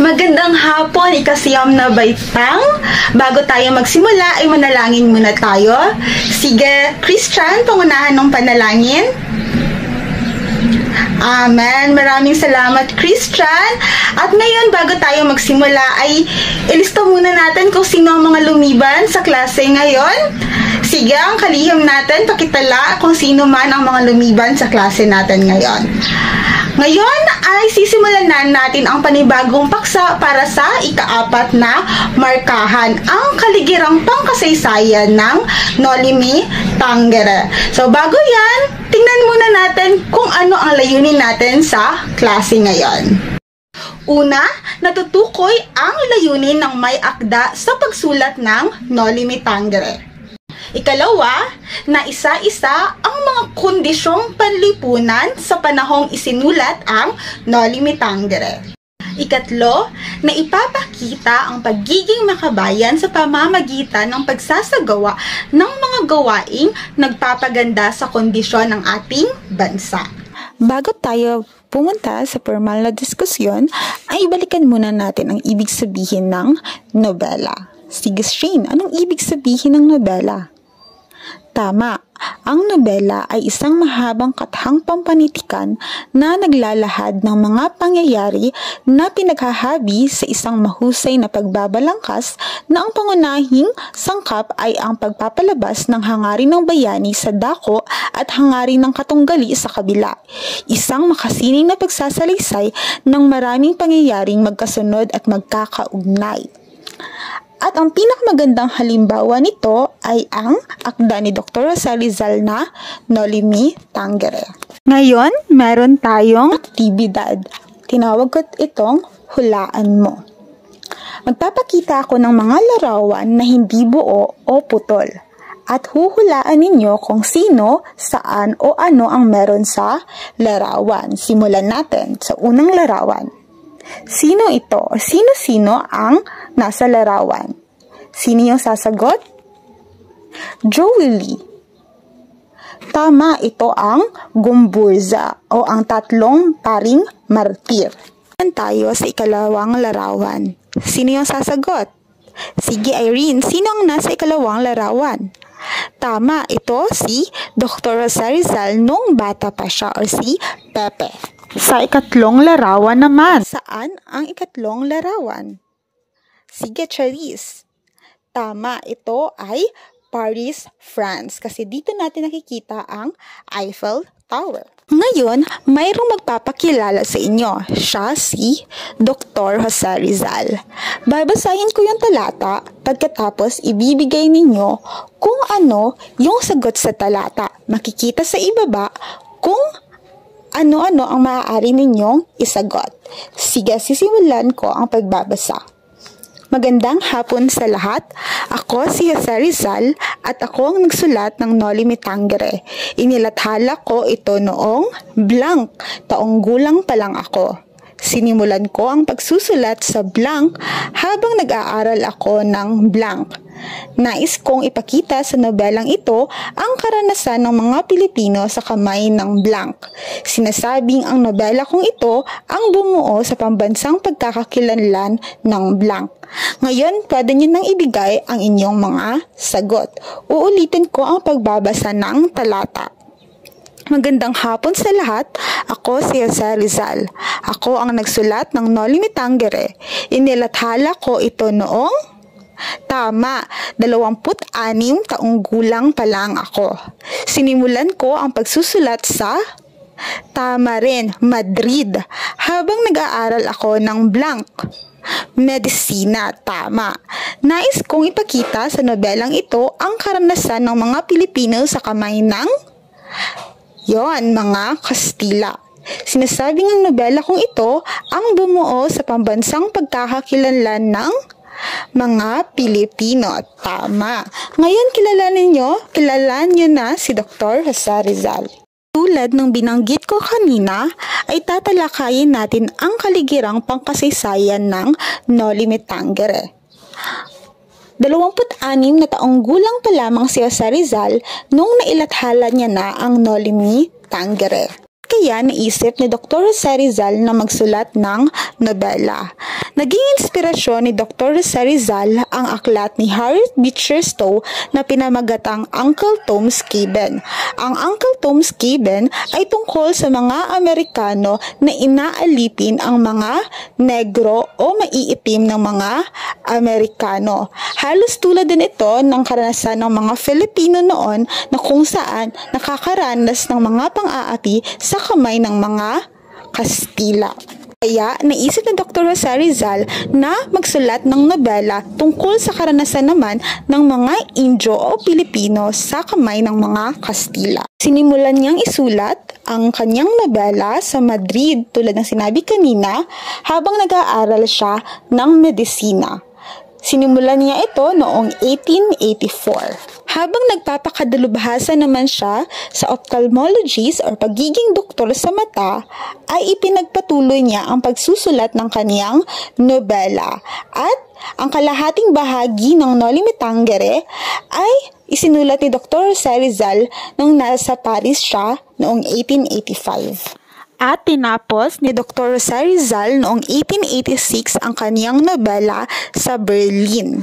Magandang hapon, ikasiyam na baitang. Bago tayo magsimula ay manalangin muna tayo. Sige, Christian, pangunahan ng panalangin. Amen. Maraming salamat, Christian. At ngayon, bago tayo magsimula ay ilista muna natin kung sino ang mga lumiban sa klase ngayon. Sige, ang kalihim natin, pakitala kung sino man ang mga lumiban sa klase natin ngayon. Ngayon ay sisimulan na natin ang panibagong paksa para sa ika-4 na markahan, ang kaligirang pangkasaysayan ng Nolimi Tangere. So bago yan, tingnan muna natin kung ano ang layunin natin sa klase ngayon. Una, natutukoy ang layunin ng may akda sa pagsulat ng Nolimi Tangere. Ikalawa, na isa-isa ang mga kondisyong panlipunan sa panahong isinulat ang Nolimi Tangere. Ikatlo, na ipapakita ang pagiging makabayan sa pamamagitan ng pagsasagawa ng mga gawaing nagpapaganda sa kondisyon ng ating bansa. Bago tayo pumunta sa formal na diskusyon, ay balikan muna natin ang ibig sabihin ng nobela. Sige, Shane, anong ibig sabihin ng nobela? Tama, ang nobela ay isang mahabang kathang pampanitikan na naglalahad ng mga pangyayari na pinaghahabi sa isang mahusay na pagbabalangkas na ang pangunahing sangkap ay ang pagpapalabas ng hangarin ng bayani sa dako at hangarin ng katunggali sa kabila. Isang makasining na pagsasalaysay ng maraming pangyayaring magkasunod at magkakaugnay. At ang pinakamagandang halimbawa nito ay ang akda ni Dr. Rosario Rizal na Nolimi Tangere. Ngayon, meron tayong aktibidad. Tinawag ko itong hulaan mo. Magpapakita ako ng mga larawan na hindi buo o putol. At huhulaan ninyo kung sino, saan o ano ang meron sa larawan. Simulan natin sa unang larawan. Sino ito? Sino-sino ang nasa larawan? Sino yung sasagot? Joey. Tama, ito ang gumburza o ang tatlong paring martir. Tayo sa ikalawang larawan. Sino yung sasagot? Sige, Irene, sino ang nasa ikalawang larawan? Tama, ito si Dr. Rosario Rizal nung bata pa siya o si Pepe. Sa ikatlong larawan naman. Saan ang ikatlong larawan? Sige, Charisse. Tama, ito ay Paris, France. Kasi dito natin nakikita ang Eiffel Tower. Ngayon, mayroong magpapakilala sa inyo. Siya si Dr. Jose Rizal. Babasahin ko yung talata, pagkatapos ibibigay ninyo kung ano yung sagot sa talata. Makikita sa ibaba kung ano-ano ang maaari ninyong isagot. Sige, sisimulan ko ang pagbabasa. Magandang hapon sa lahat. Ako si Jose Rizal at ako ang nagsulat ng Nolimi Tangere. Inilathala ko ito noong blank, taong gulang pa lang ako. Sinimulan ko ang pagsusulat sa blank habang nag-aaral ako ng blank. Nais kong ipakita sa nobelang ito ang karanasan ng mga Pilipino sa kamay ng blank. Sinasabing ang nobela kong ito ang bumuo sa pambansang pagkakakilanlan ng blank. Ngayon, pwede nyo nang ibigay ang inyong mga sagot. Uulitin ko ang pagbabasa ng talata. Magandang hapon sa lahat. Ako si Jose Rizal. Ako ang nagsulat ng Nolimi Tangere. Inilathala ko ito noong tama, 26 taong gulang pa lang ako. Sinimulan ko ang pagsusulat sa tama rin, Madrid, habang nag-aaral ako ng blank. Medisina, tama. Nais kong ipakita sa nobelang ito ang karanasan ng mga Pilipino sa kamay ng mga Kastila. Sinasabing ang nobela kong ito ang bumuo sa pambansang pagkakakilanlan ng mga Pilipino. Tama. Ngayon kilala nyo na si Dr. Jose Rizal. Tulad ng binanggit ko kanina, ay tatalakayin natin ang kaligirang pangkasaysayan ng Nolimi Tangere. 26 na taong gulang pa lamang si Jose Rizal nung nailathala niya na ang Nolimi Tangere. Kaya naisip ni Dr. Jose Rizal na magsulat ng nobela. Naging inspirasyon ni Dr. Jose Rizal ang aklat ni Harriet Beecher Stowe na pinamagatang Uncle Tom's Cabin. Ang Uncle Tom's Cabin ay tungkol sa mga Amerikano na inaalipin ang mga negro o maiitim ng mga Amerikano. Halos tulad din ito ng karanasan ng mga Filipino noon na kung saan nakakaranas ng mga pang-aapi sa kamay ng mga Kastila. Kaya naisip ni Dr. Jose Rizal na magsulat ng nobela tungkol sa karanasan naman ng mga Indio o Pilipino sa kamay ng mga Kastila. Sinimulan niyang isulat ang kanyang nobela sa Madrid tulad ng sinabi kanina habang nag-aaral siya ng medisina. Sinimulan niya ito noong 1884. Habang nagpapakadalubhasa naman siya sa ophthalmologist or pagiging doktor sa mata, ay ipinagpatuloy niya ang pagsusulat ng kaniyang nobela. At ang kalahating bahagi ng Noli Me Tangere ay isinulat ni Dr. Jose Rizal nung nasa Paris siya noong 1885. At tinapos ni Dr. Jose Rizal noong 1886 ang kaniyang nobela sa Berlin.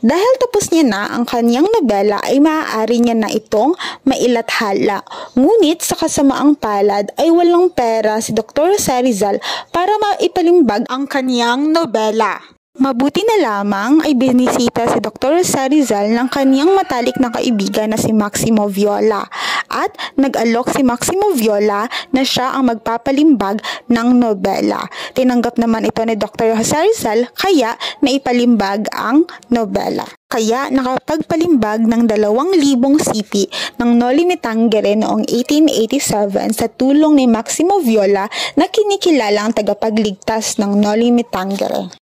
Dahil tapos niya na ang kaniyang nobela ay maaari niya na itong mailathala. Ngunit sa kasamaang palad ay walang pera si Dr. Jose Rizal para maipalimbag ang kaniyang nobela. Mabuti na lamang ay binisita si Dr. Jose Rizal ng kaniyang matalik na kaibigan na si Maximo Viola at nag-alok si Maximo Viola na siya ang magpapalimbag ng nobela. Tinanggap naman ito ni Dr. Jose Rizal kaya naipalimbag ang nobela. Kaya nakapagpalimbag ng 2,000 sipi ng Noli Me Tangere noong 1887 sa tulong ni Maximo Viola na kinikilalang tagapagligtas ng Noli Me Tangere.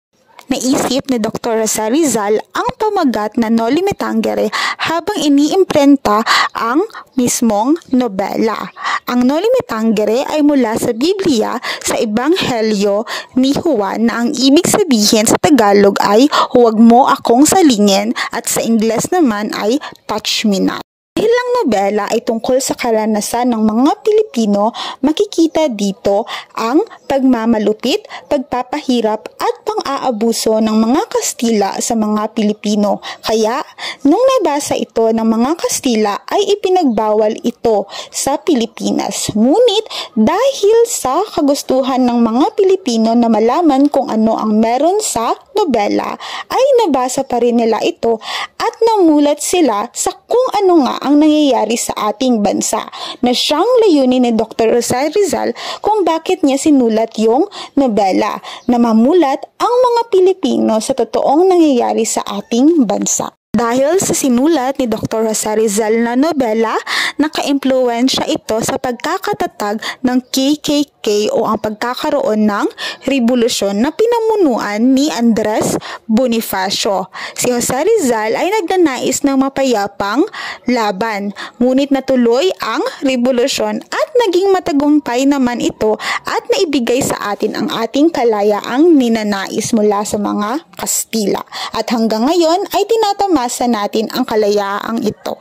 Naisip ni Dr. Jose Rizal ang pamagat na Noli Me Tangere habang iniimprenta ang mismong nobela. Ang Noli Me Tangere ay mula sa Biblia sa Ebanghelyo ni Juan na ang ibig sabihin sa Tagalog ay huwag mo akong salingin at sa Ingles naman ay touch me not. Dahil ang nobela ay tungkol sa karanasan ng mga Pilipino, makikita dito ang pagmamalupit, pagpapahirap at pang-aabuso ng mga Kastila sa mga Pilipino. Kaya, nung nabasa ito ng mga Kastila ay ipinagbawal ito sa Pilipinas. Ngunit dahil sa kagustuhan ng mga Pilipino na malaman kung ano ang meron sa nobela, ay nabasa pa rin nila ito at namulat sila sa kung ano nga ang nangyayari sa ating bansa na siyang layunin ni Dr. Jose Rizal kung bakit niya sinulat yung nobela na mamulat ang mga Pilipino sa totoong nangyayari sa ating bansa. Dahil sa sinulat ni Dr. Jose Rizal na nobela, naka-impluwensya ito sa pagkakatatag ng KKK o ang pagkakaroon ng revolusyon na pinamunuan ni Andres Bonifacio. Si Jose Rizal ay nagnanais ng mapayapang laban, ngunit natuloy ang revolusyon at naging matagumpay naman ito at naibigay sa atin ang ating kalayaang ninanais mula sa mga Kastila. At hanggang ngayon ay tinatamasa natin ang kalayaang ito.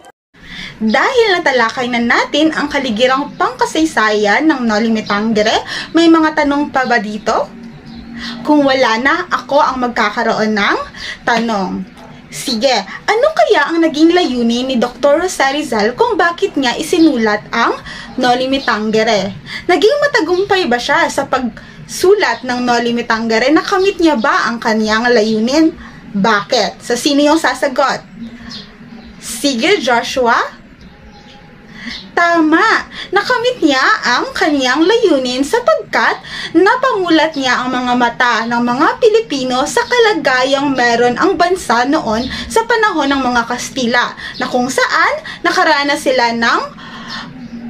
Dahil natalakay na natin ang kaligirang pangkasaysayan ng Noli Me Tangere, may mga tanong pa ba dito? Kung wala na, ako ang magkakaroon ng tanong. Sige, ano kaya ang naging layunin ni Dr. Jose Rizal kung bakit niya isinulat ang Noli Me Tangere? Naging matagumpay ba siya sa pagsulat ng Noli Me Tangere? Nakamit niya ba ang kanyang layunin? Bakit? So, sino yung sasagot? Sige, Joshua? Tama! Nakamit niya ang kanyang layunin sapagkat napamulat niya ang mga mata ng mga Pilipino sa kalagayang meron ang bansa noon sa panahon ng mga Kastila na kung saan nakaranas sila ng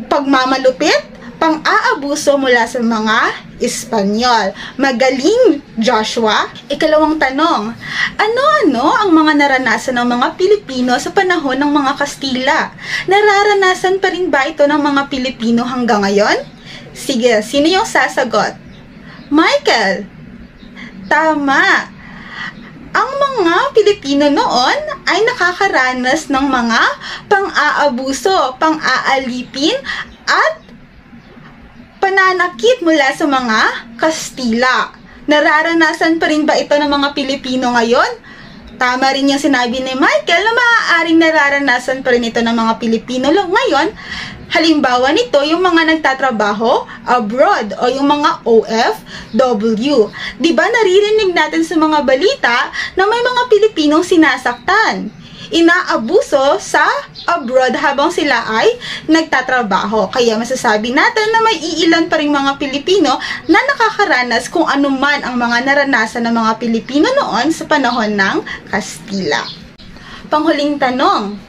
pagmamalupit, pang-aabuso mula sa mga Espanyol. Magaling, Joshua. Ikalawang tanong, ano-ano ang mga naranasan ng mga Pilipino sa panahon ng mga Kastila? Nararanasan pa rin ba ito ng mga Pilipino hanggang ngayon? Sige, sino yung sasagot? Michael. Tama. Ang mga Pilipino noon ay nakakaranas ng mga pang-aabuso, pang-aalipin at pananakit mula sa mga Kastila. Nararanasan pa rin ba ito ng mga Pilipino ngayon? Tama rin yung sinabi ni Michael na maaaring nararanasan pa rin ito ng mga Pilipino ngayon. Halimbawa nito, yung mga nagtatrabaho abroad o yung mga OFW. Diba naririnig natin sa mga balita na may mga Pilipinong sinasaktan, inaabuso sa abroad habang sila ay nagtatrabaho. Kaya masasabi natin na may iilan pa ring mga Pilipino na nakakaranas kung anuman ang mga naranasan ng mga Pilipino noon sa panahon ng Kastila. Panghuling tanong,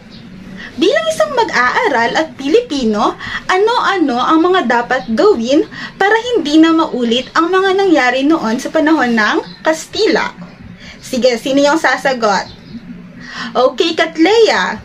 bilang isang mag-aaral at Pilipino, ano-ano ang mga dapat gawin para hindi na maulit ang mga nangyari noon sa panahon ng Kastila? Sige, sino yung sasagot? Okay, Katleya.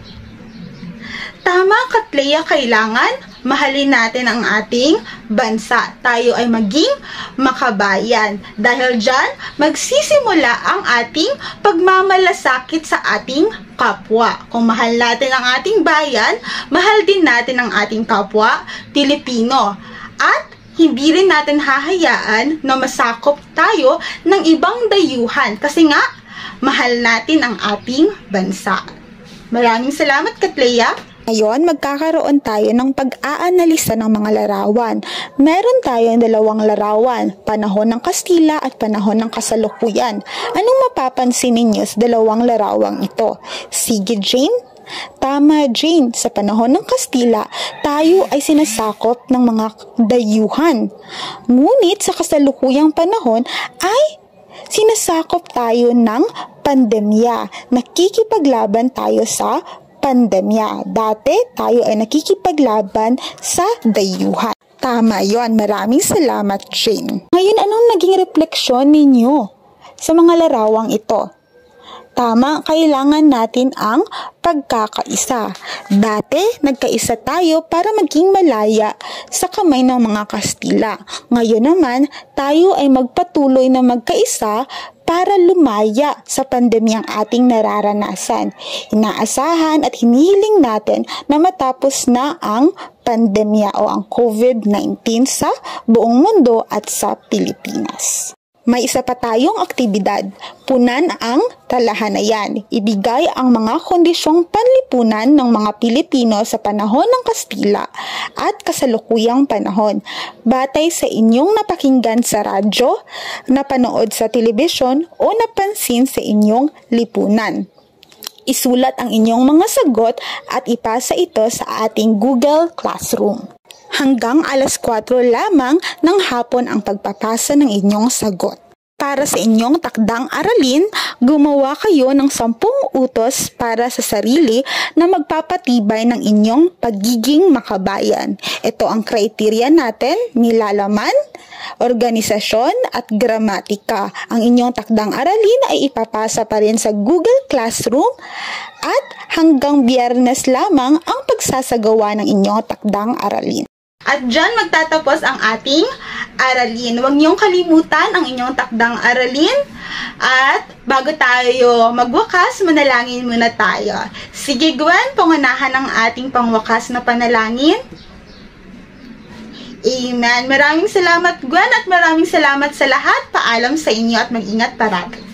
Tama, Katleya, kailangan mahalin natin ang ating bansa. Tayo ay maging makabayan. Dahil dyan, magsisimula ang ating pagmamalasakit sa ating kapwa. Kung mahal natin ang ating bayan, mahal din natin ang ating kapwa Pilipino. At hindi rin natin hahayaan na masakop tayo ng ibang dayuhan. Kasi nga, mahal natin ang ating bansa. Maraming salamat, Katleya. Ngayon, magkakaroon tayo ng pag-aanalisa ng mga larawan. Meron tayong dalawang larawan, panahon ng Kastila at panahon ng kasalukuyan. Anong mapapansin ninyo sa dalawang larawang ito? Sige, Jane? Tama, Jane. Sa panahon ng Kastila, tayo ay sinasakop ng mga dayuhan. Ngunit sa kasalukuyang panahon ay sinasakop tayo ng pandemya. Nakikipaglaban tayo sa pandemya. Dati, tayo ay nakikipaglaban sa dayuhan. Tama yon. Maraming salamat, Jane. Ngayon, anong naging refleksyon ninyo sa mga larawang ito? Tama, kailangan natin ang pagkakaisa. Dati, nagkaisa tayo para maging malaya sa kamay ng mga Kastila. Ngayon naman, tayo ay magpatuloy na magkaisa para lumaya sa pandemyang ating nararanasan. Inaasahan at hinihiling natin na matapos na ang pandemya o ang COVID-19 sa buong mundo at sa Pilipinas. May isa pa tayong aktibidad, punan ang talahanayan. Ibigay ang mga kondisyong panlipunan ng mga Pilipino sa panahon ng Kastila at kasalukuyang panahon. Batay sa inyong napakinggan sa radyo, napanood sa telebisyon o napansin sa inyong lipunan. Isulat ang inyong mga sagot at ipasa ito sa ating Google Classroom. Hanggang alas 4 lamang ng hapon ang pagpapasa ng inyong sagot. Para sa inyong takdang aralin, gumawa kayo ng 10 utos para sa sarili na magpapatibay ng inyong pagiging makabayan. Ito ang kriteriya natin, nilalaman, organisasyon at gramatika. Ang inyong takdang aralin ay ipapasa pa rin sa Google Classroom at hanggang Biyernes lamang ang pagsasagawa ng inyong takdang aralin. At dyan magtatapos ang ating aralin. Huwag niyong kalimutan ang inyong takdang aralin. At bago tayo magwakas, manalangin muna tayo. Sige, Gwen, pangunahan ang ating pangwakas na panalangin. Amen. Maraming salamat, Gwen, at maraming salamat sa lahat. Paalam sa inyo at mag-ingat parati.